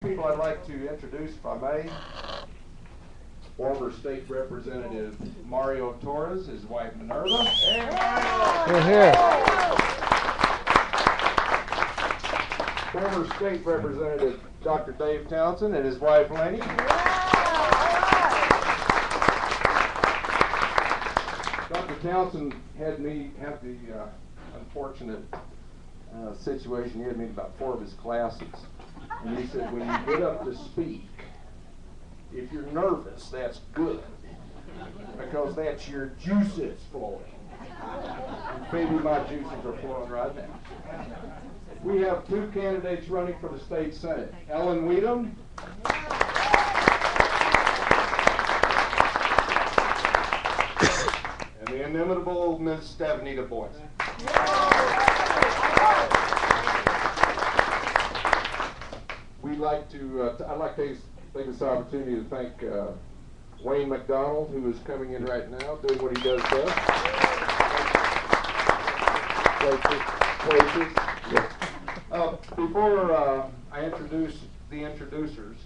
People I'd like to introduce, if I may. Former State Representative Mario Torres, his wife Minerva. Here, here. Former State Representative Dr. Dave Townsend and his wife Lenny. Dr. Townsend had me have the unfortunate situation. He had me in about 4 of his classes. And he said, when you get up to speak, if you're nervous, that's good, because that's your juices flowing. And maybe my juices are flowing right now. We have 2 candidates running for the state senate. Ellen Weedham. And the inimitable Ms. Stevanita Boyce. We'd like to, I'd like to take this opportunity to thank Wayne McDonald, who is coming in right now, doing what he does best. Before I introduce the introducers,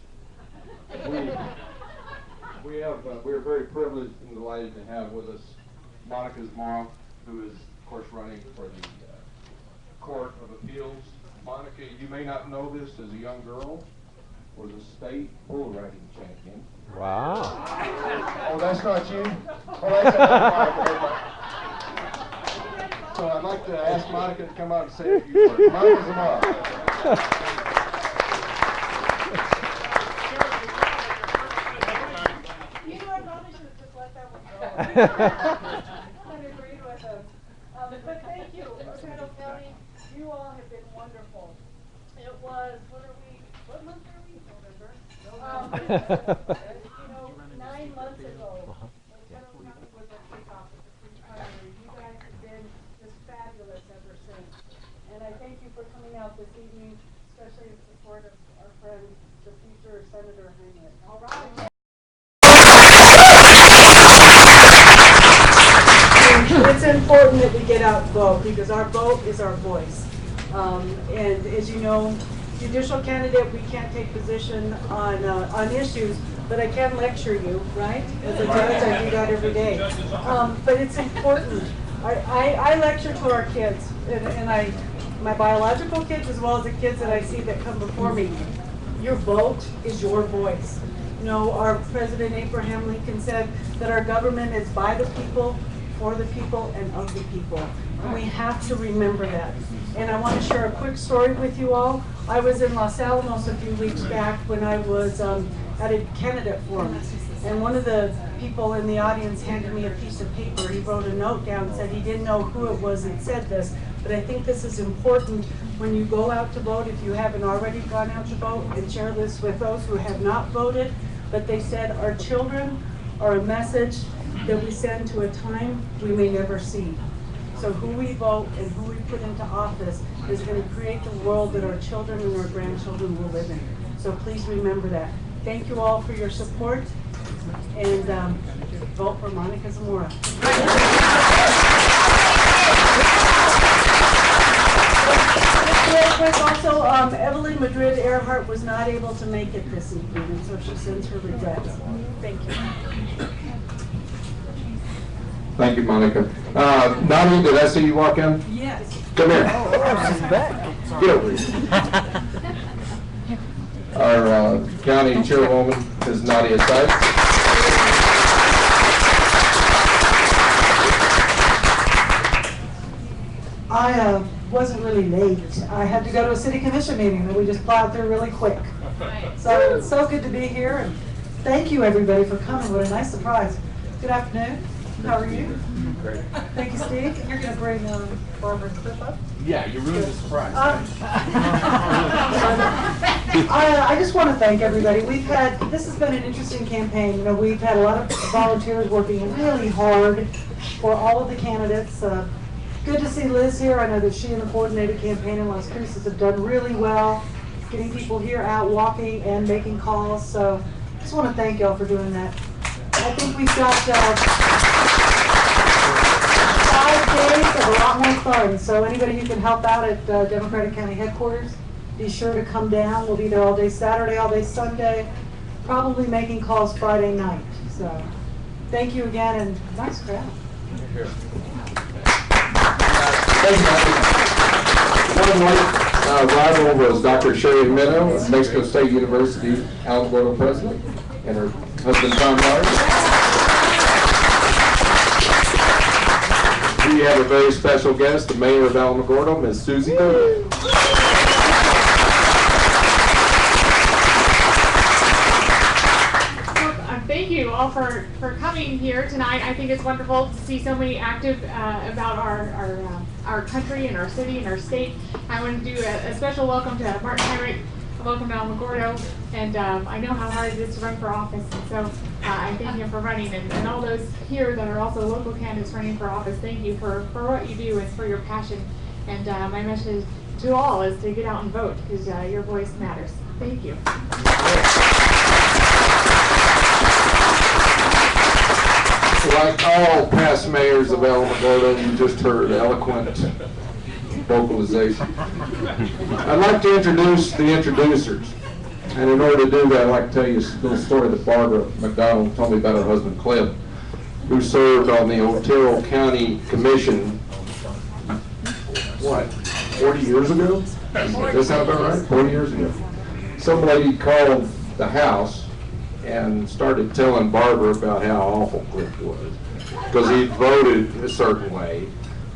we're very privileged and delighted to have with us Monica Zamora, who is, of course, running for the Court of Appeals. Monica, you may not know this, as a young girl, was a state bull riding champion. Wow. Oh, that's not you? Oh, that's not So I'd like to ask Monica to come out and say a few words. Monica Zamora. You know, I probably should have just let that one go. I agreed with him. But thank you, Oceano County. You all have been wonderful. It was, what month are we? November. You know, 9 months ago, Oceano County was our kickoff with the free primary. You guys have been just fabulous ever since. And I thank you for coming out this evening, especially in support of our friend, the future Senator Heinrich. All right. It's important that we get out and vote, because our vote is our voice. And as you know, judicial candidate, we can't take position on issues, but I can lecture you, right? As a judge, I do that every day. But it's important. I lecture to our kids, and my biological kids, as well as the kids that I see that come before me. Your vote is your voice. You know, our President Abraham Lincoln said that our government is by the people, for the people, and of the people. And we have to remember that. And I want to share a quick story with you all. I was in Los Alamos a few weeks back when I was at a candidate forum. And one of the people in the audience handed me a piece of paper. He wrote a note down and said he didn't know who it was that said this, but I think this is important when you go out to vote, if you haven't already gone out to vote, and share this with those who have not voted. But they said our children are a message that we send to a time we may never see. So who we vote and who we put into office is going to create the world that our children and our grandchildren will live in. So please remember that. Thank you all for your support, and vote for Monica Zamora. Also, Evelyn Madrid Earhart was not able to make it this evening, and so she sends her regrets. Thank you. Thank you, Monica. Nadia, did I see you walk in? Yes. Come here. Oh, she's back. Get over here. Our county chairwoman is Nadia Sykes. I wasn't really late. I had to go to a city commission meeting and we just plowed through really quick. So it's so good to be here, and thank you everybody for coming. What a nice surprise. Good afternoon. How are you? Great. Thank you, Steve. You're going to bring Barbara and Cliff up? Yeah, you ruined the surprise. I just want to thank everybody. This has been an interesting campaign. You know, we've had a lot of volunteers working really hard for all of the candidates. Good to see Liz here. I know that she and the coordinated campaign in Las Cruces have done really well, getting people here out walking and making calls. So I just want to thank y'all for doing that. I think we've got 5 days of a lot more fun. So anybody who can help out at Democratic County headquarters, be sure to come down. We'll be there all day Saturday, all day Sunday, probably making calls Friday night. So thank you again, and nice crowd. Thank you, One rival was Dr. Sherry Minnow, Mexico State University Alamogordo president, and her husband Tom Lars. We have a very special guest, the mayor of Alamogordo, Ms. Susie Goodwin. Thank you all for coming here tonight. I think it's wonderful to see so many active about our country and our city and our state. I want to do a special welcome to Martin Heinrich, welcome to Alamogordo, and I know how hard it is to run for office, and so I thank you for running, and all those here that are also local candidates running for office, thank you for what you do and for your passion. And my message to all is to get out and vote, because your voice matters. Thank you. Like all past mayors of Alamogordo, you just heard eloquent vocalization. I'd like to introduce the introducers. And in order to do that, I'd like to tell you a little story that Barbara McDonald told me about her husband Cliff, who served on the Otero County Commission, 40 years ago? Does that sound about right? 40 years ago. Some lady called the house and started telling Barbara about how awful Cliff was, because he voted a certain way.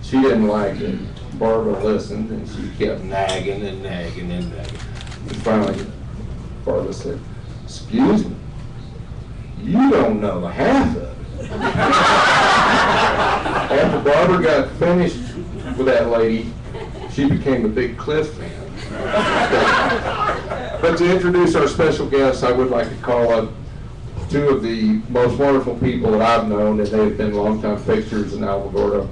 She didn't like it. Barbara listened, and she kept nagging and nagging and nagging. And finally, Barbara said, "Excuse me, you don't know the half of it." After Barbara got finished with that lady, she became a big Cliff fan. But to introduce our special guests, I would like to call up two of the most wonderful people that I've known, and they've been longtime fixtures in Alamogordo.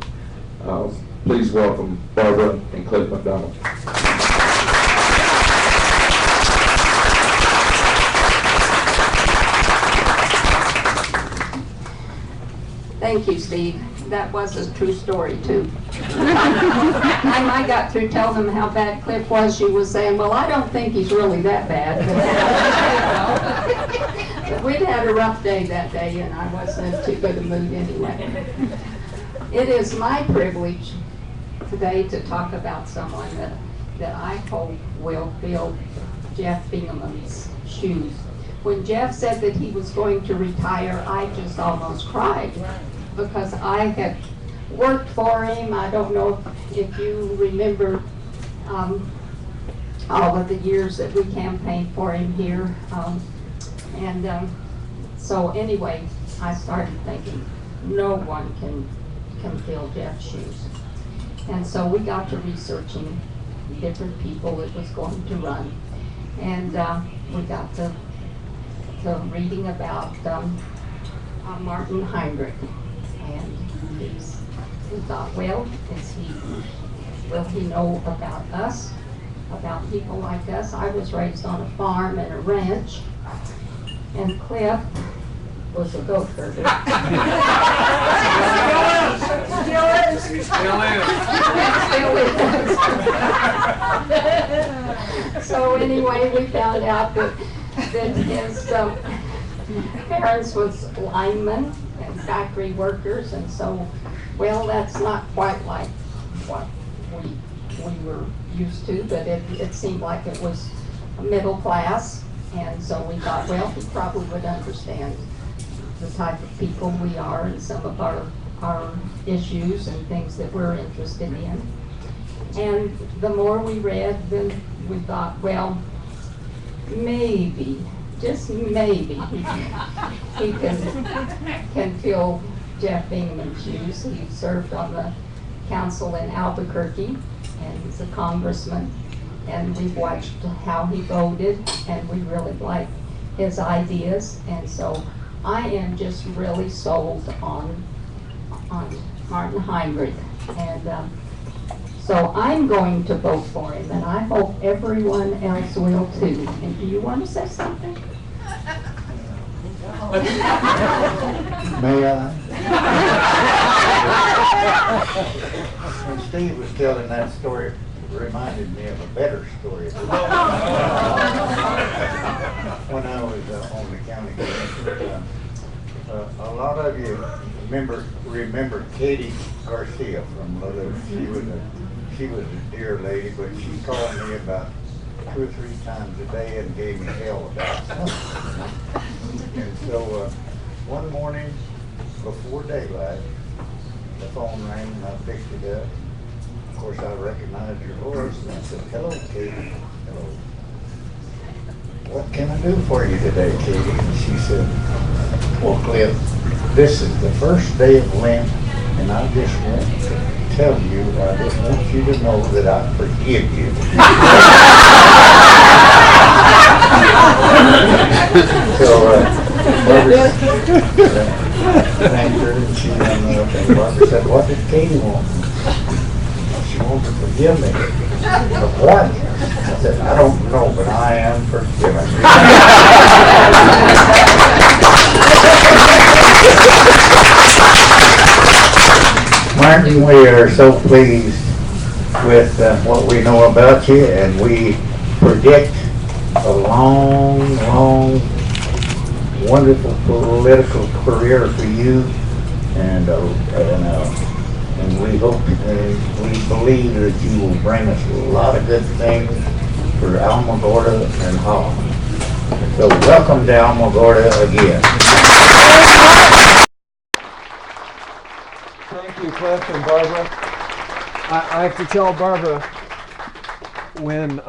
Please welcome Barbara and Cliff McDonald. Thank you, Steve. That was a true story, too. And I got through telling them how bad Cliff was. She was saying, well, I don't think he's really that bad. But we'd had a rough day that day, and I wasn't in too good a mood anyway. It is my privilege today to talk about someone that I hope will fill Jeff Bingham's shoes. When Jeff said that he was going to retire, I just almost cried, because I had worked for him. I don't know if you remember all of the years that we campaigned for him here. So anyway, I started thinking, no one can fill Jeff's shoes. And so we got to researching different people that was going to run. And we got to reading about Martin Heinrich. And we thought, well, will he know about us, about people like us? I was raised on a farm and a ranch, and Cliff was a goat herder. So anyway, we found out that his parents was linemen and factory workers, and so, well, that's not quite like what we were used to, but it seemed like it was middle class, and so we thought, well, he probably would understand the type of people we are and some of our issues and things that we're interested in. And the more we read, then we thought, well, maybe, just maybe, he can fill Jeff Bingham's shoes. He served on the council in Albuquerque, and he's a congressman, and we've watched how he voted, and we really like his ideas, and so I am just really sold on Martin Heinrich, and so I'm going to vote for him, and I hope everyone else will too. And do you want to say something? May I? When Steve was telling that story, reminded me of a better story. When I was on the county commission, a lot of you remember Katie Garcia from Little. She was a dear lady, but she called me about 2 or 3 times a day and gave me hell about something. And so one morning before daylight, the phone rang and I picked it up. Of course, I recognized your voice and I said, "Hello, Katie." "Hello. What can I do for you today, Katie?" And she said, "Well, Cliff, this is the first day of Lent, and I just want to tell you, I just want you to know that I forgive you." So, Barbara thanked her and she hung up, and Barbara said, "What did Katie want?" "She wanted to forgive me." "Of what?" I said, "I don't know, but I am forgiven." Martin, we are so pleased with what we know about you, and we predict a long, wonderful political career for you, and we hope, we believe that you will bring us a lot of good things for Alamogordo and Holland. So welcome to Alamogordo again. Thank you, Cliff and Barbara. I have to tell Barbara, when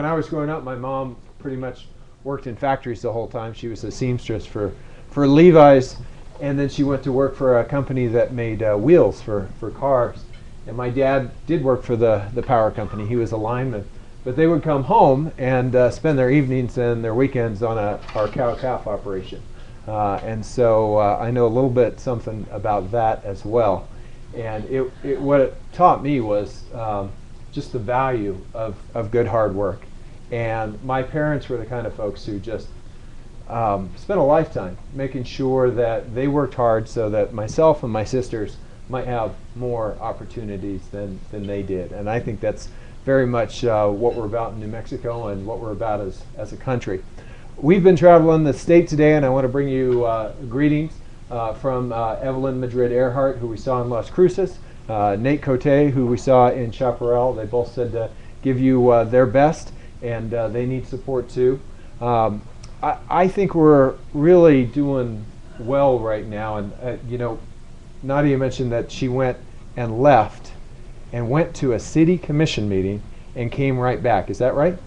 I was growing up, my mom pretty much worked in factories the whole time. She was a seamstress for Levi's, and then she went to work for a company that made wheels for cars. And my dad did work for the power company. He was a lineman. But they would come home and spend their evenings and their weekends on our cow-calf operation. And so I know a little bit something about that as well. And what it taught me was just the value of good hard work. And my parents were the kind of folks who just spent a lifetime making sure that they worked hard so that myself and my sisters might have more opportunities than they did. And I think that's very much what we're about in New Mexico and what we're about as a country. We've been traveling the state today, and I want to bring you greetings from Evelyn Madrid Earhart, who we saw in Las Cruces, Nate Cote, who we saw in Chaparral. They both said to give you their best, and they need support too. I think we're really doing well right now, and Nadia mentioned that she went and left and went to a city commission meeting and came right back. Is that right?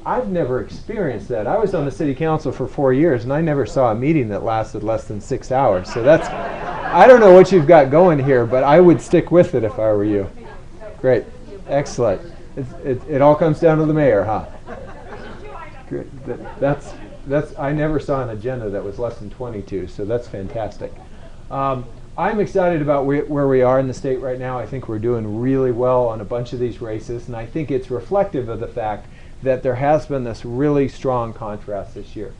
I've never experienced that. I was on the city council for 4 years, and I never saw a meeting that lasted less than 6 hours. So that's, I don't know what you've got going here, but I would stick with it if I were you. Great. Excellent. It all comes down to the mayor, huh? Good. That's I never saw an agenda that was less than 22, so that's fantastic. I'm excited about where we are in the state right now. I think we're doing really well on a bunch of these races, and I think it's reflective of the fact that there has been this really strong contrast this year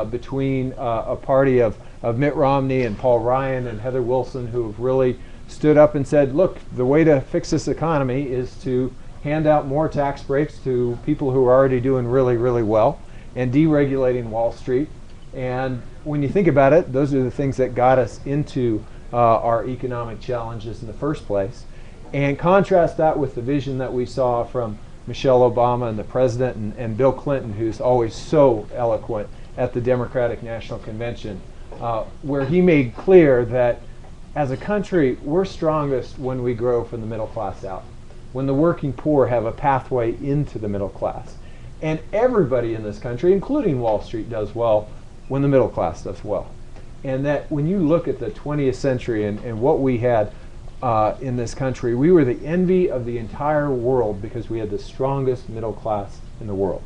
between a party of Mitt Romney and Paul Ryan and Heather Wilson, who have really stood up and said, look, the way to fix this economy is to hand out more tax breaks to people who are already doing really, really well, and deregulating Wall Street. And when you think about it, those are the things that got us into our economic challenges in the first place. And contrast that with the vision that we saw from Michelle Obama and the president and Bill Clinton, who's always so eloquent at the Democratic National Convention, where he made clear that as a country, we're strongest when we grow from the middle class out, when the working poor have a pathway into the middle class. And everybody in this country, including Wall Street, does well when the middle class does well. And that when you look at the 20th century and what we had in this country, we were the envy of the entire world because we had the strongest middle class in the world.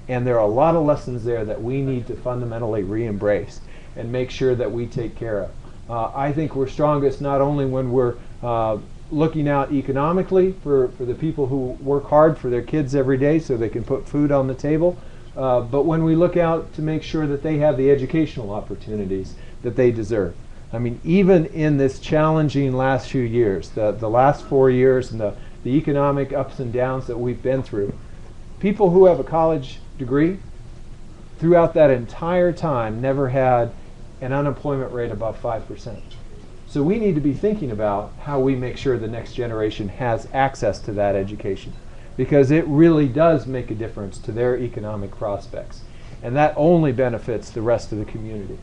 And there are a lot of lessons there that we need to fundamentally re-embrace and make sure that we take care of. I think we're strongest not only when we're looking out economically for the people who work hard for their kids every day so they can put food on the table, but when we look out to make sure that they have the educational opportunities that they deserve. I mean, even in this challenging last few years, the last 4 years and the the economic ups and downs that we've been through. People who have a college degree throughout that entire time never had an unemployment rate above 5%. So we need to be thinking about how we make sure the next generation has access to that education, because it really does make a difference to their economic prospects. And that only benefits the rest of the community.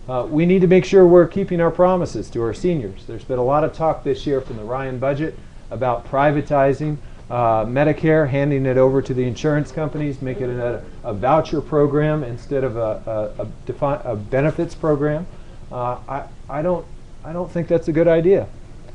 We need to make sure we're keeping our promises to our seniors. There's been a lot of talk this year from the Ryan budget about privatizing Medicare, handing it over to the insurance companies, making it a voucher program instead of a benefits program. I don't think that's a good idea.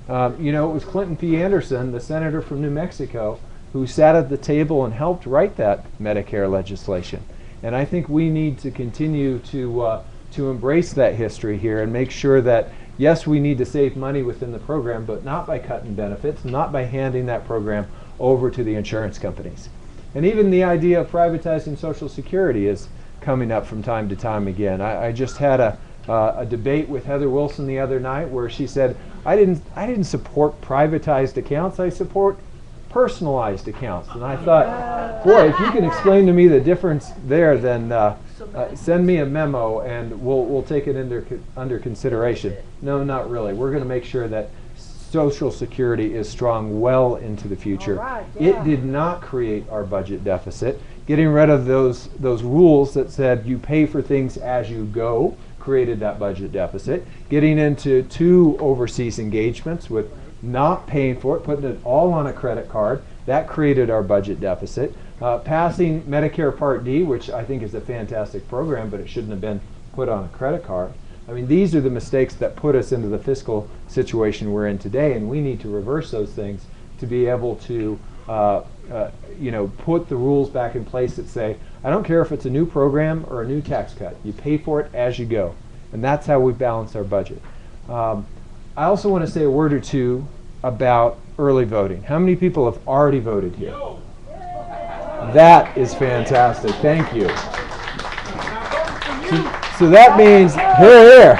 You know, it was Clinton P. Anderson, the senator from New Mexico, who sat at the table and helped write that Medicare legislation. And I think we need to continue to embrace that history here and make sure that, yes, we need to save money within the program, but not by cutting benefits, not by handing that program over to the insurance companies. And even the idea of privatizing Social Security is coming up from time to time again. I just had a debate with Heather Wilson the other night where she said, I didn't support privatized accounts, I support personalized accounts. And I thought, boy, if you can explain to me the difference there, then send me a memo and we'll take it under consideration. No, not really. We're going to make sure that Social Security is strong well into the future. Right, yeah. It did not create our budget deficit. Getting rid of those rules that said you pay for things as you go created that budget deficit. Getting into 2 overseas engagements with not paying for it, putting it all on a credit card, that created our budget deficit. Passing Medicare Part D, which I think is a fantastic program, but it shouldn't have been put on a credit card. I mean, these are the mistakes that put us into the fiscal situation we're in today, and we need to reverse those things to be able to put the rules back in place that say, I don't care if it's a new program or a new tax cut, you pay for it as you go. And that's how we balance our budget. I also want to say a word or two about early voting. How many people have already voted here? That is fantastic. Thank you. So that means, here.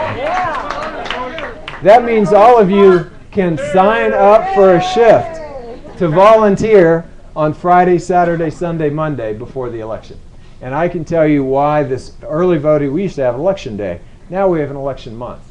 That means all of you can sign up for a shift to volunteer on Friday, Saturday, Sunday, Monday before the election. And I can tell you why this early voting, we used to have election day. Now we have an election month.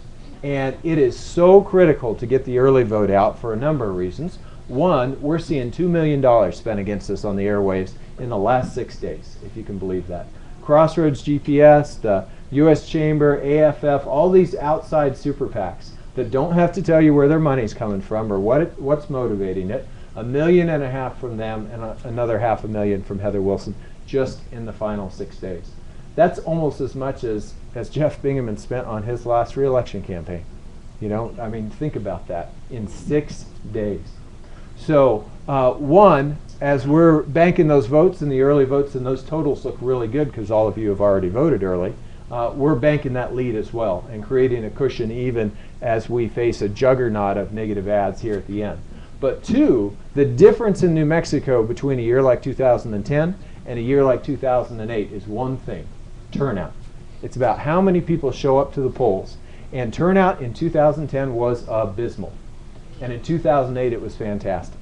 And it is so critical to get the early vote out for a number of reasons. One, we're seeing $2 million spent against us on the airwaves in the last 6 days, if you can believe that. Crossroads GPS, the U.S. Chamber, AFF, all these outside super PACs that don't have to tell you where their money's coming from or what's motivating it. $1.5 million from them and another $500,000 from Heather Wilson just in the final 6 days. That's almost as much as Jeff Bingaman spent on his last re-election campaign. You know, I mean, think about that, in 6 days. So, one, as we're banking those votes and the early votes, and those totals look really good because all of you have already voted early, we're banking that lead as well and creating a cushion even as we face a juggernaut of negative ads here at the end. But 2, the difference in New Mexico between a year like 2010 and a year like 2008 is one thing: turnout. It's about how many people show up to the polls. And turnout in 2010 was abysmal. And in 2008 it was fantastic.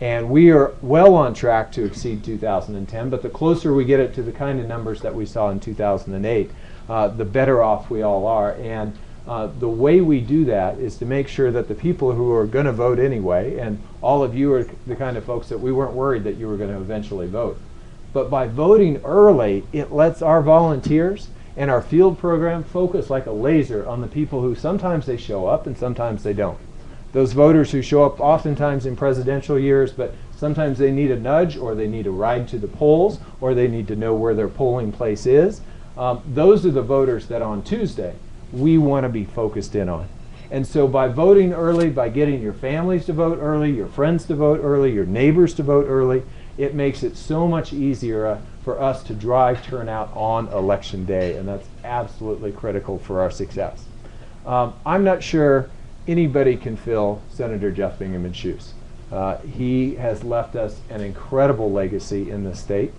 And we are well on track to exceed 2010, but the closer we get it to the kind of numbers that we saw in 2008, the better off we all are. And the way we do that is to make sure that the people who are going to vote anyway, and all of you are the kind of folks that we weren't worried that you were going to eventually vote. But by voting early, it lets our volunteers and our field program focus like a laser on the people who sometimes they show up and sometimes they don't. Those voters who show up oftentimes in presidential years, but sometimes they need a nudge, or they need a ride to the polls, or they need to know where their polling place is. Those are the voters that on Tuesday we want to be focused in on. And so by voting early, by getting your families to vote early, your friends to vote early, your neighbors to vote early, it makes it so much easier for us to drive turnout on election day, and that's absolutely critical for our success. I'm not sure anybody can fill Senator Jeff Bingaman's shoes. He has left us an incredible legacy in the state.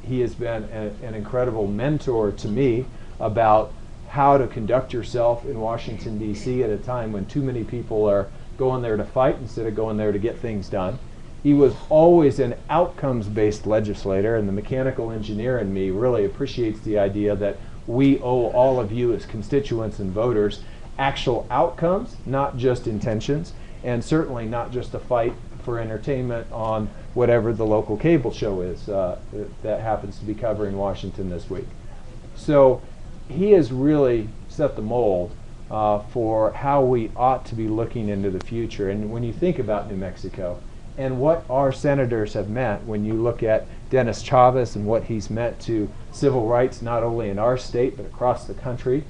He has been an incredible mentor to me about how to conduct yourself in Washington, D.C. at a time when too many people are going there to fight instead of going there to get things done. He was always an outcomes-based legislator, and the mechanical engineer in me really appreciates the idea that we owe all of you as constituents and voters actual outcomes, not just intentions, and certainly not just a fight for entertainment on whatever the local cable show is that happens to be covering Washington this week. So he has really set the mold for how we ought to be looking into the future. And when you think about New Mexico and what our senators have meant, when you look at Dennis Chavez and what he's meant to civil rights not only in our state but across the country.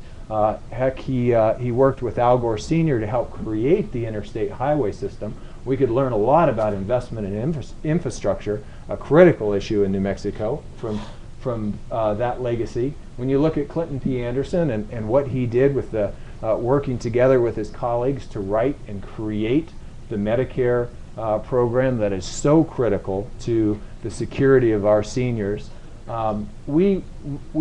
Heck, he worked with Al Gore Sr. to help create the interstate highway system. We could learn a lot about investment in infrastructure, a critical issue in New Mexico, from that legacy. When you look at Clinton P. Anderson and what he did with the working together with his colleagues to write and create the Medicare program that is so critical to the security of our seniors, we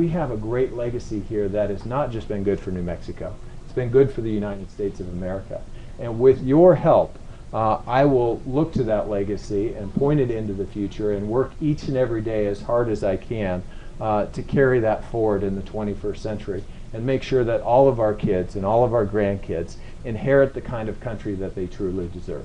have a great legacy here that has not just been good for New Mexico. It's been good for the United States of America. And with your help, I will look to that legacy and point it into the future and work each and every day as hard as I can to carry that forward in the 21st century and make sure that all of our kids and all of our grandkids inherit the kind of country that they truly deserve.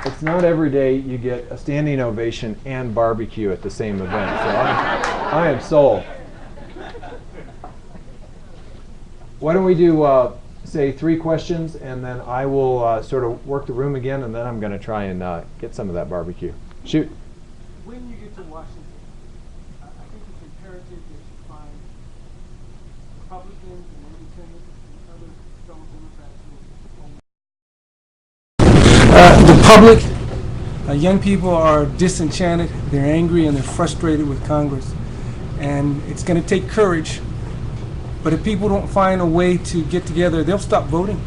It's not every day you get a standing ovation and barbecue at the same event, so I am sold. Why don't we do, say, 3 questions, and then I will sort of work the room again, and then I'm going to try and get some of that barbecue. Shoot. When you get to Washington, I think it's imperative that you find Republicans and independents and other fellow Democrats. The public, young people are disenchanted, they're angry, and they're frustrated with Congress. And it's going to take courage. But if people don't find a way to get together, they'll stop voting.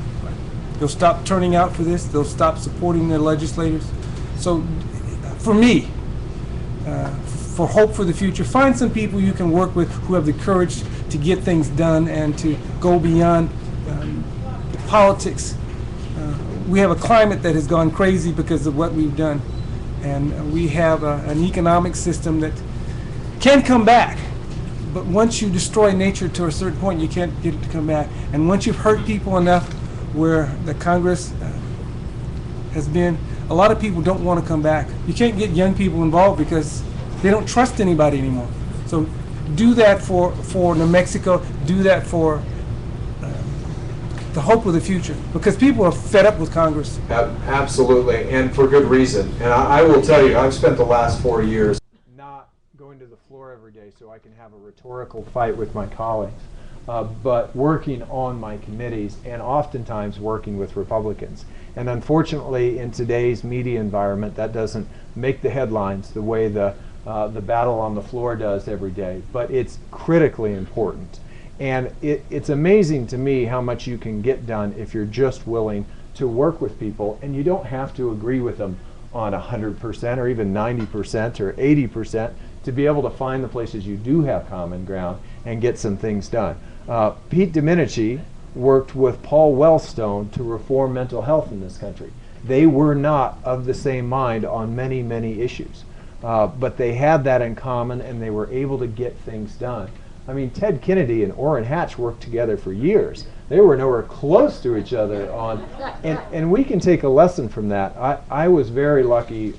They'll stop turning out for this. They'll stop supporting their legislators. So for me, for hope for the future, find some people you can work with who have the courage to get things done and to go beyond politics. We have a climate that has gone crazy because of what we've done. And we have an economic system that can come back. But once you destroy nature to a certain point, you can't get it to come back. And once you've hurt people enough where the Congress has been, a lot of people don't want to come back. You can't get young people involved because they don't trust anybody anymore. So do that for New Mexico. Do that for the hope of the future. Because people are fed up with Congress. Absolutely, and for good reason. And I will tell you, I've spent the last 4 years not going to the floor every day so I can have a rhetorical fight with my colleagues, but working on my committees and oftentimes working with Republicans. And unfortunately, in today's media environment, that doesn't make the headlines the way the battle on the floor does every day. But it's critically important. And it's amazing to me how much you can get done if you're just willing to work with people, and you don't have to agree with them on 100% or even 90% or 80% to be able to find the places you do have common ground and get some things done. Pete Domenici worked with Paul Wellstone to reform mental health in this country. They were not of the same mind on many, many issues, but they had that in common and they were able to get things done. I mean, Ted Kennedy and Orrin Hatch worked together for years. They were nowhere close to each other on, and we can take a lesson from that. I was very lucky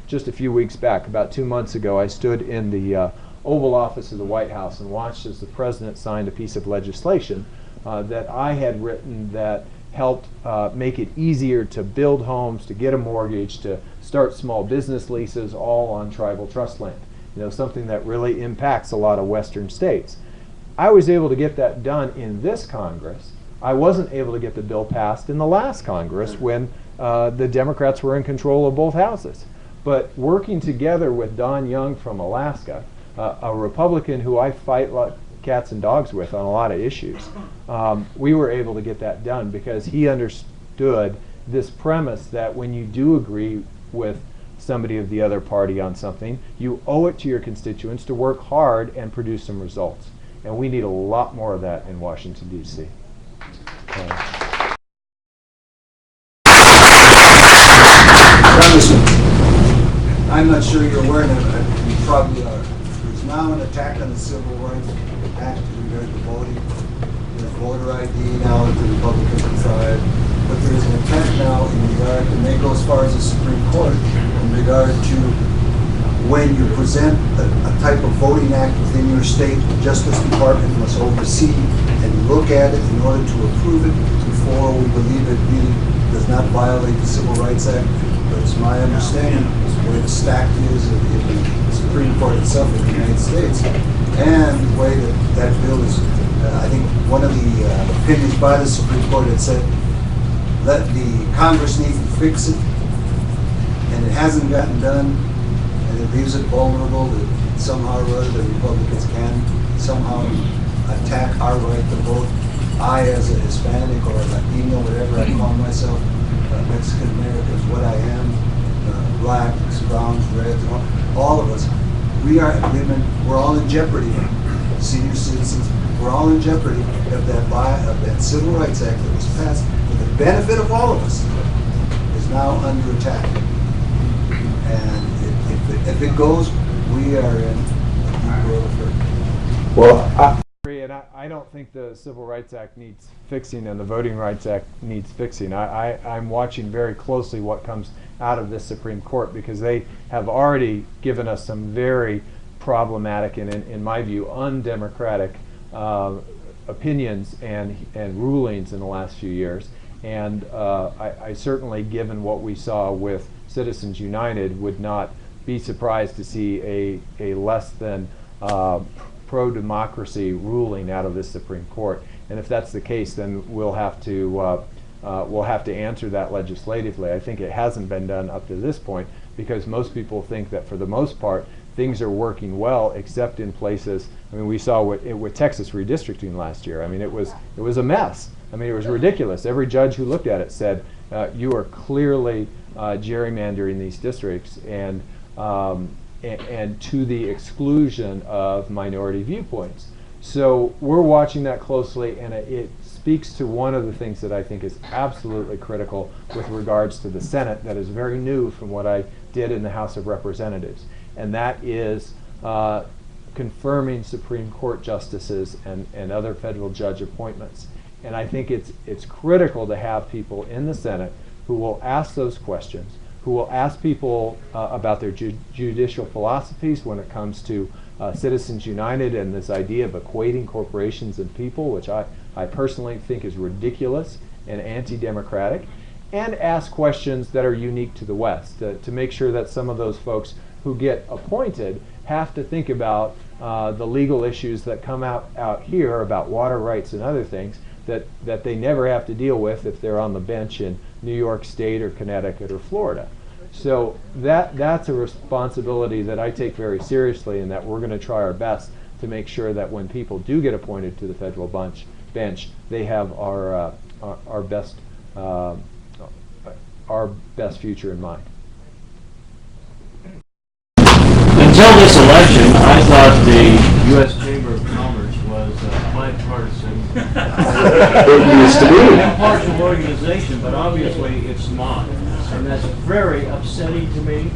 just a few weeks back, about 2 months ago, I stood in the Oval Office of the White House and watched as the president signed a piece of legislation that I had written that helped make it easier to build homes, to get a mortgage, to start small business leases, all on tribal trust land. You know, something that really impacts a lot of western states. I was able to get that done in this Congress. I wasn't able to get the bill passed in the last Congress when the Democrats were in control of both houses. But working together with Don Young from Alaska, a Republican who I fight cats and dogs with on a lot of issues. We were able to get that done because he understood this premise that when you do agree with somebody of the other party on something, you owe it to your constituents to work hard and produce some results. And we need a lot more of that in Washington, D.C. I'm not sure you're aware of it, but you probably are. There's now an attack on the Civil Rights Act in regard to voting. There's voter ID now that the Republicans have tried. But there's an attack now in regard, and they go as far as the Supreme Court, in regard to when you present a type of voting act within your state, the Justice Department must oversee and look at it in order to approve it before we believe it really does not violate the Civil Rights Act. But it's my understanding where the stacked is in the Supreme Court itself in the United States, and the way that bill is, I think one of the opinions by the Supreme Court had said, let the Congress needs to fix it, and it hasn't gotten done, and it leaves it vulnerable that somehow or other the Republicans can somehow attack our right to vote. I, as a Hispanic or a Latino, whatever I call myself, Mexican American is what I am, blacks, browns, reds, all of us, we are women, we're all in jeopardy. Senior citizens, we're all in jeopardy of that Civil Rights Act that was passed for the benefit of all of us is now under attack. And if it goes, we are in a deep world of hurt. Well, I agree, and I don't think the Civil Rights Act needs fixing and the Voting Rights Act needs fixing. I'm watching very closely what comes out of this Supreme Court because they have already given us some very problematic and, in my view, undemocratic opinions and rulings in the last few years. And I certainly, given what we saw with Citizens United, would not be surprised to see a less than pro-democracy ruling out of this Supreme Court. And if that's the case, then we'll have to answer that legislatively. I think it hasn't been done up to this point because most people think that for the most part things are working well, except in places. I mean, we saw with Texas redistricting last year. I mean, it was a mess. I mean, it was ridiculous. Every judge who looked at it said, "You are clearly gerrymandering these districts and to the exclusion of minority viewpoints." So we're watching that closely, and it speaks to one of the things that I think is absolutely critical with regards to the Senate that is very new from what I did in the House of Representatives, and that is confirming Supreme Court justices and other federal judge appointments. And I think it's critical to have people in the Senate who will ask those questions, who will ask people about their judicial philosophies when it comes to Citizens United and this idea of equating corporations and people, which I personally think is ridiculous and anti-democratic, and ask questions that are unique to the West to make sure that some of those folks who get appointed have to think about the legal issues that come out here about water rights and other things that they never have to deal with if they're on the bench in New York State or Connecticut or Florida. So that's a responsibility that I take very seriously, and that we're going to try our best to make sure that when people do get appointed to the federal bench, they have our best future in mind. Until this election, I thought the U.S. Chamber of Commerce was a bipartisan, It used to be. impartial organization, but obviously it's not. And that's very upsetting to me.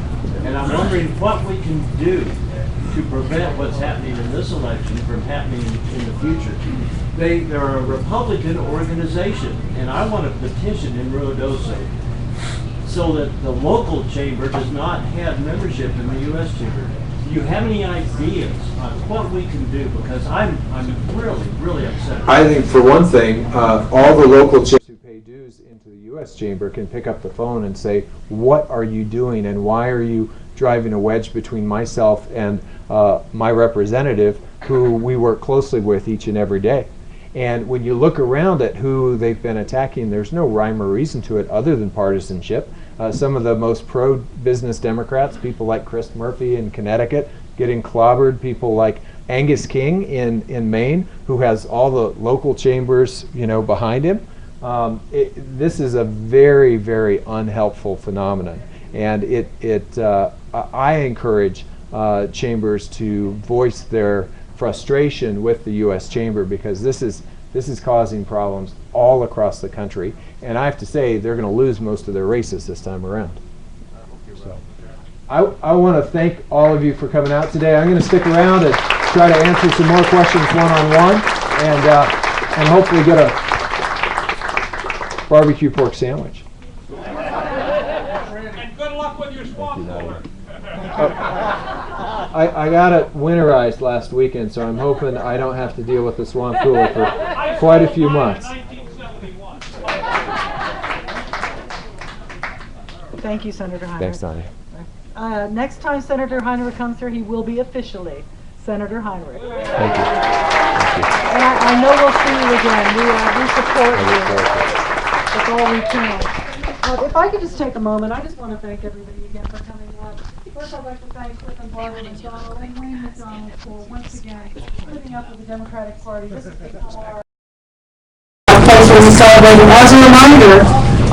And I'm wondering what we can do to prevent what's happening in this election from happening in the future. They're a Republican organization, and I want to petition in Ruidoso so that the local chamber does not have membership in the U.S. Chamber. Do you have any ideas on what we can do? Because I'm really, really upset. I think for one thing, all the local chambers who pay dues into the U.S. Chamber can pick up the phone and say, what are you doing and why are you driving a wedge between myself and my representative who we work closely with each and every day? And when you look around at who they've been attacking, there's no rhyme or reason to it other than partisanship. Some of the most pro-business Democrats, people like Chris Murphy in Connecticut, getting clobbered, people like Angus King in Maine, who has all the local chambers, behind him. This is a very, very unhelpful phenomenon, and I encourage chambers to voice their frustration with the U.S. Chamber, because this is causing problems all across the country, and I have to say they're going to lose most of their races this time around. So, I want to thank all of you for coming out today. I'm going to stick around and try to answer some more questions one-on-one, and hopefully get a barbecue pork sandwich. And good luck with your swamp cooler. I got it winterized last weekend, so I'm hoping I don't have to deal with the swamp cooler for quite a few months. Thank you, Senator Heinrich. Thanks, Donnie. Next time Senator Heinrich comes here, he will be officially Senator Heinrich. Thank you. And I know we'll see you again. We support you. That's all we can. If I could just take a moment, I just want to thank everybody again for coming out. First, I'd like to thank Cliff and Barbara McDonald and Wayne McDonald for once again living up to the Democratic Party. This is our place where we celebrate. As a reminder,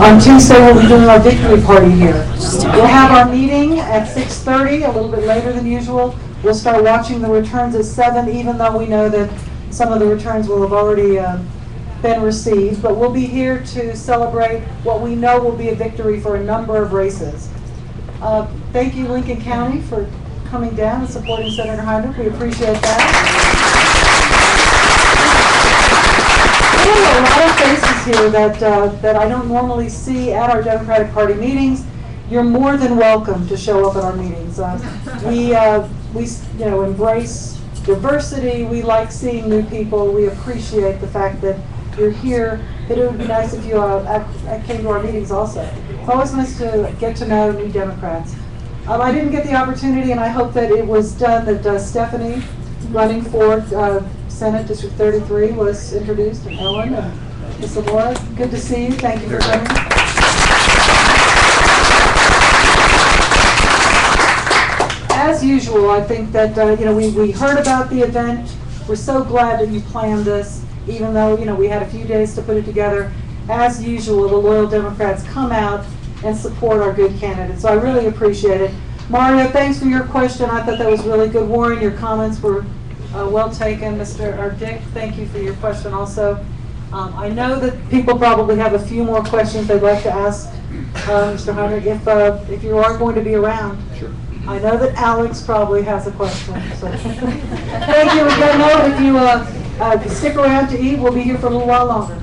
on Tuesday we'll be doing our victory party here. We'll have our meeting at 6:30, a little bit later than usual. We'll start watching the returns at 7, even though we know that some of the returns will have already been received. But we'll be here to celebrate what we know will be a victory for a number of races. Thank you, Lincoln County, for coming down and supporting Senator Heinrich. We appreciate that. There are a lot of faces here that I don't normally see at our Democratic Party meetings. You're more than welcome to show up at our meetings. We embrace diversity. We like seeing new people. We appreciate the fact that you're here. But it would be nice if you came to our meetings also. It's always nice to get to know new Democrats. I didn't get the opportunity, and I hope that it was done, that Stephanie, running for Senate District 33, was introduced, and Ellen and Ms. Laura. Good to see you. Thank you for coming. As usual, I think that we heard about the event. We're so glad that you planned this, even though we had a few days to put it together. As usual, the loyal Democrats come out and support our good candidates. So I really appreciate it. Mario, thanks for your question. I thought that was really good. Warren, your comments were well taken. Dick, thank you for your question also. I know that people probably have a few more questions they'd like to ask Mr. Heinrich if you are going to be around. Sure. I know that Alex probably has a question. So. Thank you again. If you stick around to eat, we'll be here for a little while longer. All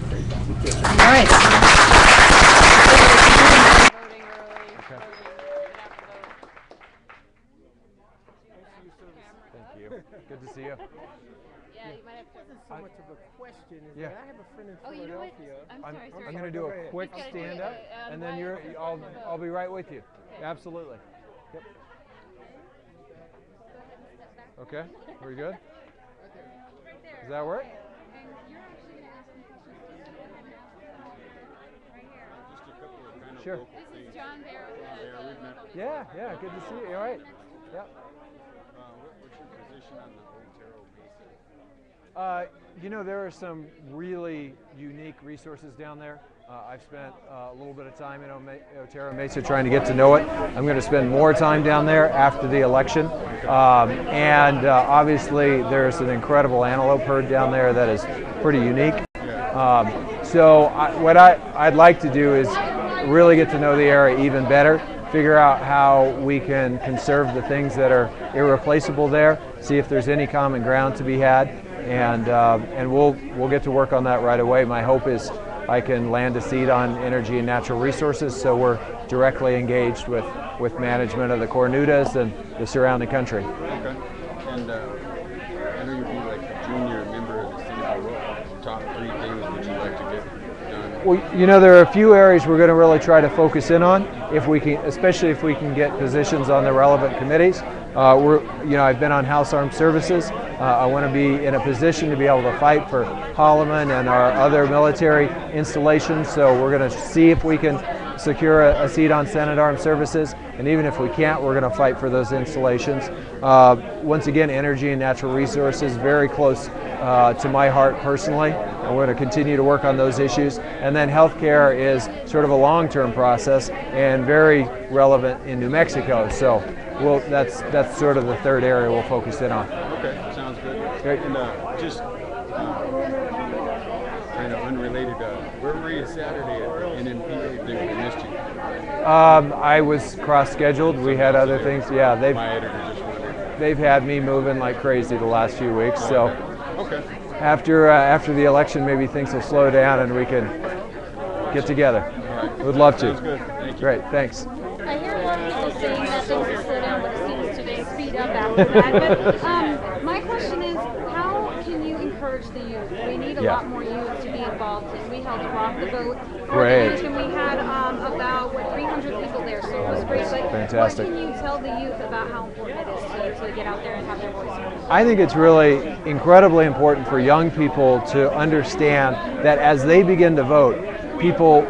right. Good to see you. Yeah, you might have to. So much of a question is Yeah. that I have a friend in Oh, you know what? Philadelphia. I'm sorry. I'm going to do a quick Just gotta stand do up, it, and then I'll be right with you. Absolutely. Yep. Okay. We're good. Does that work? Sure. This is John Barrow. Yeah. Good to see you. All right. Yep. What's your position on the Otero Mesa? There are some really unique resources down there. I've spent a little bit of time in Otero Mesa trying to get to know it. I'm going to spend more time down there after the election. Obviously, there's an incredible antelope herd down there that is pretty unique. What I'd like to do is really get to know the area even better, figure out how we can conserve the things that are irreplaceable there, see if there's any common ground to be had, and we'll get to work on that right away. My hope is I can land a seat on energy and natural resources, so we're directly engaged with management of the Cornudas and the surrounding country. Okay. And I know you'd be like a junior member of the Senate. What top 3 things would you like to get done? Well, there are a few areas we're going to really try to focus in on, if we can, especially if we can get positions on the relevant committees. I've been on House Armed Services. I want to be in a position to be able to fight for Holloman and our other military installations. So we're going to see if we can secure a seat on Senate Armed Services, and even if we can't, we're going to fight for those installations. Once again, energy and natural resources, very close to my heart personally, and we're going to continue to work on those issues. And then healthcare is sort of a long-term process and very relevant in New Mexico, so that's sort of the third area we'll focus in on. Okay, sounds good. Great. And just kind of unrelated, where were you Saturday at NNPA? They missed you. I was cross-scheduled. We had other things. Yeah, My editor just wondered. they've had me moving like crazy the last few weeks. So Okay. after the election, maybe things will slow down and we can get together. All right. We'd love to. Sounds good. Thank you. Great, thanks. I hear a lot of people saying that things will slow down, but it seems to speed up after that. But my question is, how can you encourage the youth? We need a lot more youth to be involved in. We held a Rock the Vote for the youth, and we had about 300 people there, so it was great. But Fantastic. what can you tell the youth about how important it is to get out there and have their voice heard? I think it's really incredibly important for young people to understand that as they begin to vote, people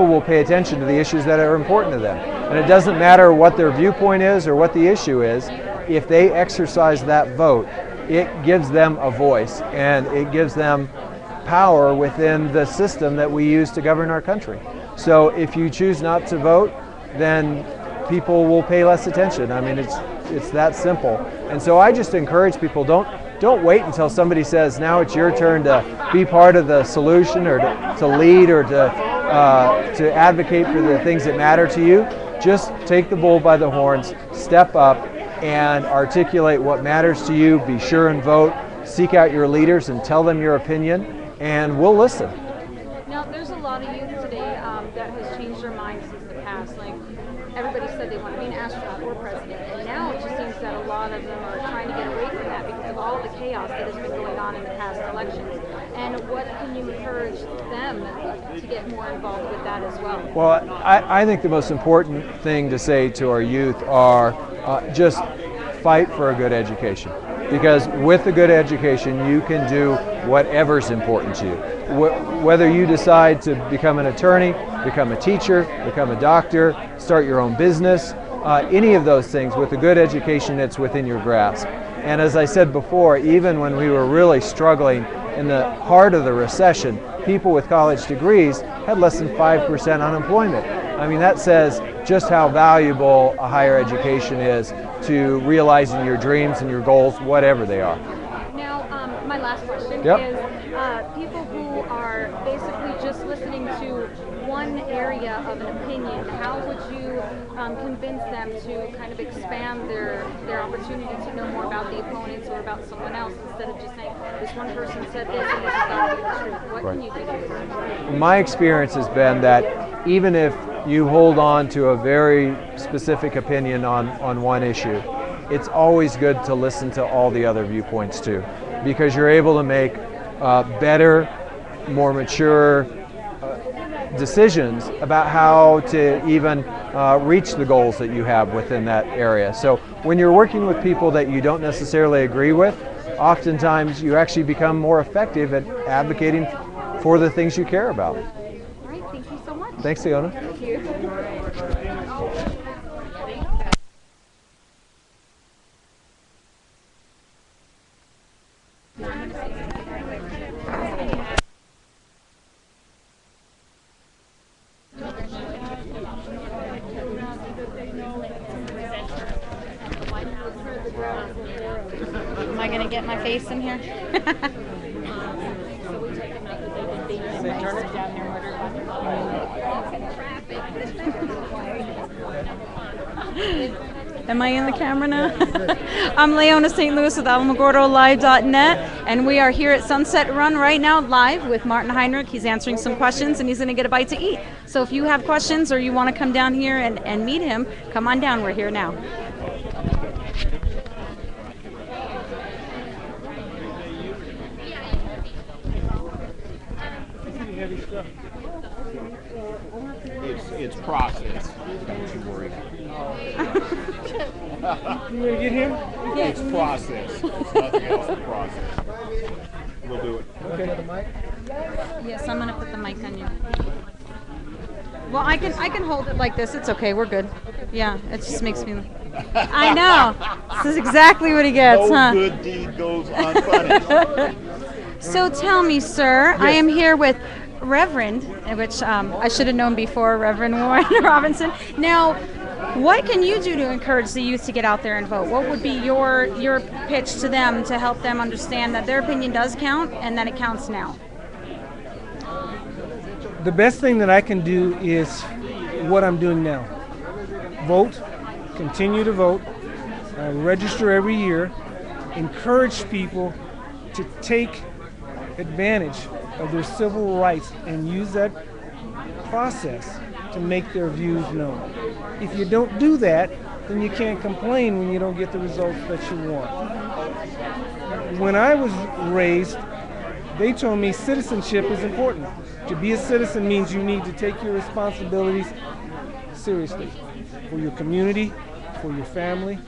will pay attention to the issues that are important to them. And it doesn't matter what their viewpoint is or what the issue is, if they exercise that vote, it gives them a voice and it gives them power within the system that we use to govern our country. So if you choose not to vote, then people will pay less attention. I mean, it's that simple. And so I just encourage people, don't wait until somebody says, now it's your turn to be part of the solution or to lead or to advocate for the things that matter to you. Just take the bull by the horns, step up and articulate what matters to you, be sure and vote, seek out your leaders and tell them your opinion, and we'll listen. Now, there's a lot of youth today that has changed their minds since the past. Like, everybody said they want to be an astronaut or president, and now it just seems that a lot of them are trying to get away from that because of all the chaos that has been going on in the past elections. And what can you encourage them to get more involved with that as well? Well, I think the most important thing to say to our youth are just fight for a good education. Because with a good education, you can do whatever's important to you. Whether you decide to become an attorney, become a teacher, become a doctor, start your own business, any of those things, with a good education, it's within your grasp. And as I said before, even when we were really struggling in the heart of the recession, people with college degrees had less than 5% unemployment. I mean, that says just how valuable a higher education is to realizing your dreams and your goals, whatever they are. Now, my last question is, people who are basically just listening to one area of an opinion, how would you convince them to kind of expand their opportunity to know more about the opponents or about someone else instead of just saying, this one person said this and this is got to be the truth? What can you do? My experience has been that even if you hold on to a very specific opinion on one issue, it's always good to listen to all the other viewpoints too, because you're able to make better, more mature decisions about how to even reach the goals that you have within that area. So when you're working with people that you don't necessarily agree with, oftentimes you actually become more effective at advocating for the things you care about. All right, thank you so much. Thanks, Leona. Thank you. Am I gonna get my face in here? Am I in the camera now? I'm Leona St. Louis with AlamogordoLive.net, and we are here at Sunset Run right now live with Martin Heinrich. He's answering some questions and he's going to get a bite to eat. So if you have questions or you want to come down here and meet him, come on down. We're here now. It's process. Don't you worry. You ready to get him? Yeah. It's process. It's nothing else but process. We'll do it. Okay. Yes, I'm going to put the mic on you. Well, I can hold it like this. It's okay. We're good. Yeah, it just makes me. I know. This is exactly what he gets, No huh? good deed goes unpunished. So tell me, sir, I am here with Reverend, which I should have known before, Reverend Warren Robinson. Now, what can you do to encourage the youth to get out there and vote? What would be your pitch to them to help them understand that their opinion does count and that it counts now? The best thing that I can do is what I'm doing now. Vote, continue to vote, register every year, encourage people to take advantage of their civil rights and use that process to make their views known. If you don't do that, then you can't complain when you don't get the results that you want. When I was raised, they told me citizenship is important. To be a citizen means you need to take your responsibilities seriously for your community, for your family,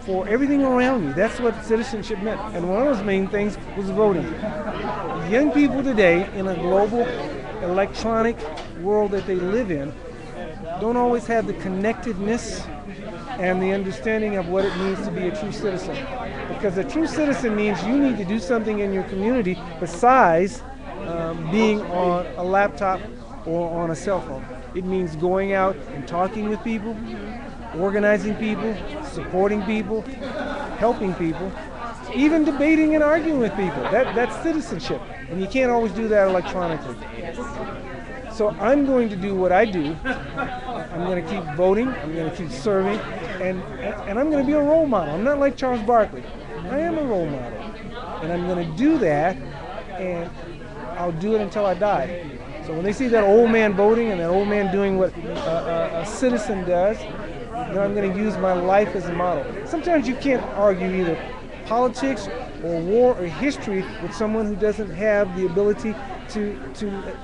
for everything around you. That's what citizenship meant. And one of those main things was voting. Young people today in a global electronic world that they live in don't always have the connectedness and the understanding of what it means to be a true citizen. Because a true citizen means you need to do something in your community besides being on a laptop or on a cell phone. It means going out and talking with people, organizing people, supporting people, helping people, even debating and arguing with people. That's citizenship. And you can't always do that electronically. So I'm going to do what I do. I'm going to keep voting, I'm going to keep serving, and I'm going to be a role model. I'm not like Charles Barkley. I am a role model. And I'm going to do that, and I'll do it until I die. So when they see that old man voting and that old man doing what a citizen does, then I'm going to use my life as a model. Sometimes you can't argue either politics or war or history with someone who doesn't have the ability to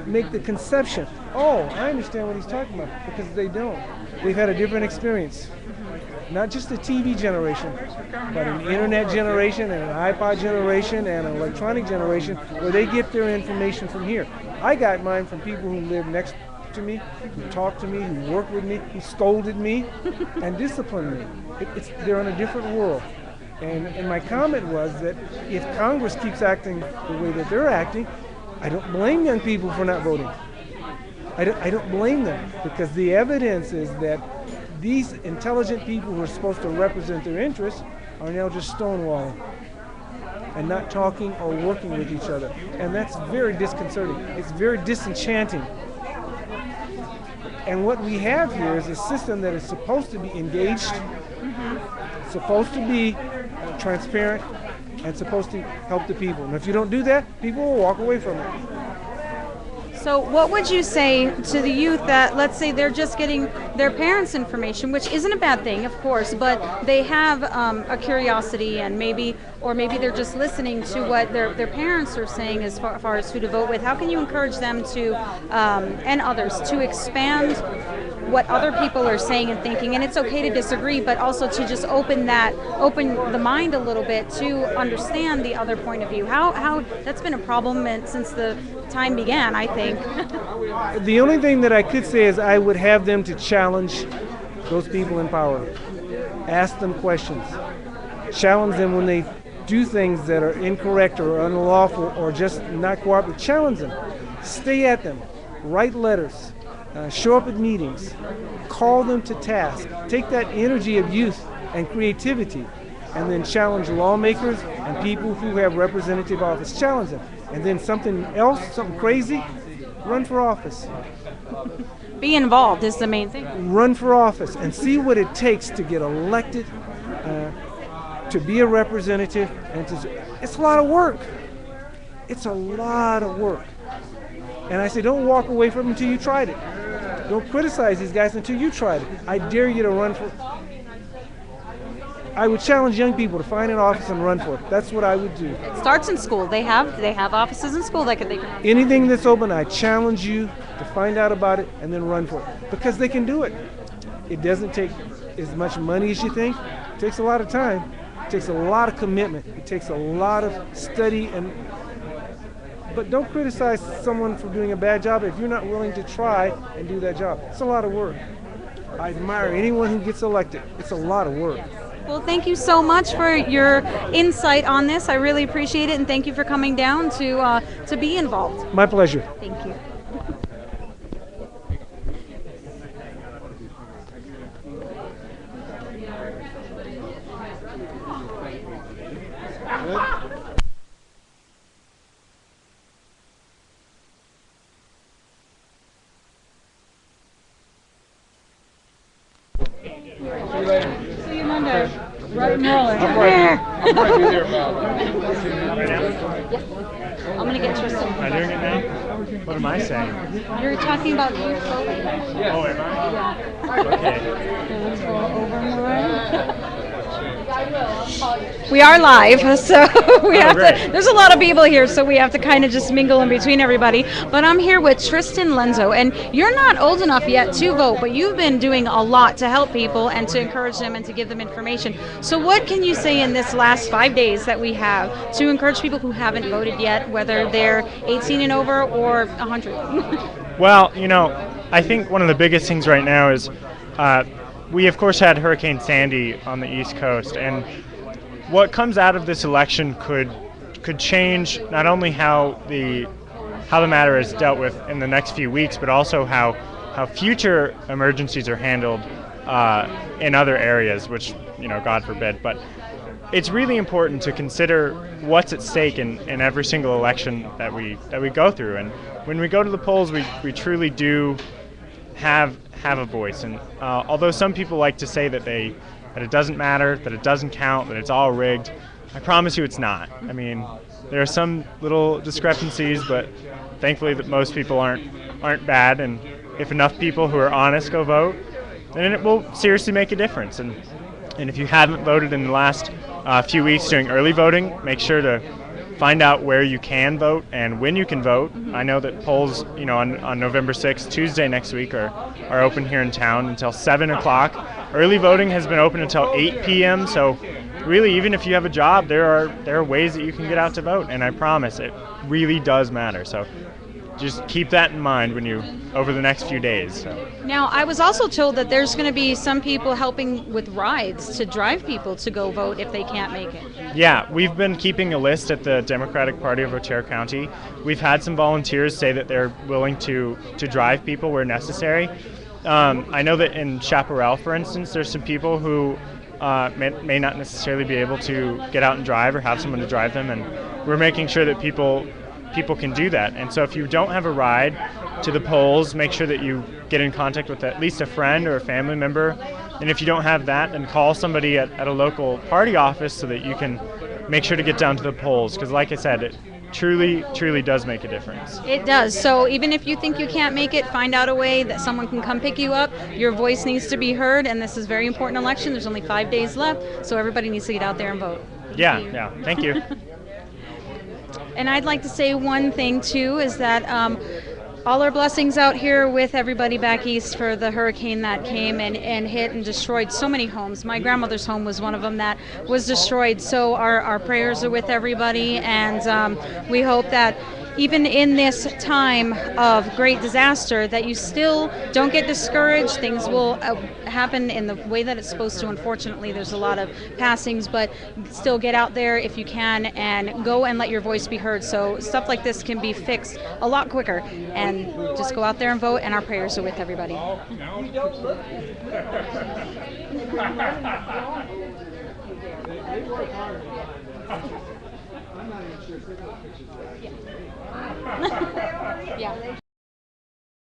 make the conception, oh, I understand what he's talking about, because they don't. They've had a different experience. Not just the TV generation, but an internet generation and an iPod generation and an electronic generation where they get their information from here. I got mine from people who live next to me, who talked to me, who worked with me, who scolded me and disciplined me. They're in a different world. And my comment was that if Congress keeps acting the way that they're acting, I don't blame young people for not voting. I don't blame them, because the evidence is that these intelligent people who are supposed to represent their interests are now just stonewalling and not talking or working with each other. And that's very disconcerting. It's very disenchanting. And what we have here is a system that is supposed to be engaged, supposed to be transparent, and supposed to help the people. And if you don't do that, people will walk away from it. So what would you say to the youth that, let's say they're just getting their parents' information, which isn't a bad thing, of course, but they have a curiosity, and maybe they're just listening to what their parents are saying as far as who to vote with. How can you encourage them to, and others, to expand what other people are saying and thinking? And it's okay to disagree, but also to just open the mind a little bit to understand the other point of view. How that's been a problem since the time began, I think. The only thing that I could say is I would have them to challenge those people in power. Ask them questions. Challenge them when they do things that are incorrect or unlawful or just not cooperative. Challenge them. Stay at them. Write letters. Show up at meetings. Call them to task. Take that energy of youth and creativity and then challenge lawmakers and people who have representative office. Challenge them. And then something else, something crazy, run for office. Be involved is the main thing. Run for office and see what it takes to get elected, to be a representative, and it's a lot of work. It's a lot of work. And I say, don't walk away from it until you tried it. Don't criticize these guys until you tried it. I dare you to run for it. I would challenge young people to find an office and run for it. That's what I would do. It starts in school. They have offices in school they can run. Anything that's open, I challenge you to find out about it and then run for it. Because they can do it. It doesn't take as much money as you think. It takes a lot of time. It takes a lot of commitment. It takes a lot of study and But don't criticize someone for doing a bad job if you're not willing to try and do that job. It's a lot of work. I admire anyone who gets elected. It's a lot of work. Well, thank you so much for your insight on this. I really appreciate it, and thank you for coming down to be involved. My pleasure. Thank you. See you Monday. Right in Merlin. I'll probably be there about. I'm going to get Tristan. Am I doing it now? What am I saying? You're talking about youth voting. Yeah. Oh, am I? Yeah. Okay. Let's go over more. We are live, so we have to. There's a lot of people here, so we have to kind of just mingle in between everybody. But I'm here with Tristan Lenzo, and you're not old enough yet to vote, but you've been doing a lot to help people and to encourage them and to give them information. So what can you say in this last 5 days that we have to encourage people who haven't voted yet, whether they're 18 and over or 100? Well, you know, I think one of the biggest things right now is we, of course, had Hurricane Sandy on the East Coast, and what comes out of this election could change not only how the matter is dealt with in the next few weeks, but also how future emergencies are handled in other areas, which, you know, God forbid. But it's really important to consider what's at stake in every single election that we go through. And when we go to the polls, we truly do have a voice. And although some people like to say that it doesn't matter, that it doesn't count, that it's all rigged, I promise you it's not. I mean, there are some little discrepancies, but thankfully that most people aren't bad. And if enough people who are honest go vote, then it will seriously make a difference. And if you haven't voted in the last few weeks doing early voting, make sure to find out where you can vote and when you can vote. I know that polls, you know, on November 6th, Tuesday next week, are open here in town until 7 o'clock. Early voting has been open until 8 p.m., so really, even if you have a job, there are ways that you can get out to vote, and I promise it really does matter. So just keep that in mind over the next few days. So. Now, I was also told that there's going to be some people helping with rides to drive people to go vote if they can't make it. Yeah, we've been keeping a list at the Democratic Party of Otero County. We've had some volunteers say that they're willing to drive people where necessary. I know that in Chaparral, for instance, there's some people who may not necessarily be able to get out and drive or have someone to drive them, and we're making sure that people can do that. And so if you don't have a ride to the polls, make sure that you get in contact with at least a friend or a family member. And if you don't have that, then call somebody at a local party office so that you can make sure to get down to the polls. Because like I said, it truly, truly does make a difference. It does. So even if you think you can't make it, find out a way that someone can come pick you up. Your voice needs to be heard, and this is a very important election. There's only 5 days left, so everybody needs to get out there and vote. Yeah, thank you. And I'd like to say one thing, too, is that all our blessings out here with everybody back east for the hurricane that came and hit and destroyed so many homes. My grandmother's home was one of them that was destroyed. So our prayers are with everybody, and we hope that even in this time of great disaster, that you still don't get discouraged. Things will happen in the way that it's supposed to. Unfortunately, there's a lot of passings, but still get out there if you can and go and let your voice be heard. So stuff like this can be fixed a lot quicker. And just go out there and vote, and our prayers are with everybody. Yeah.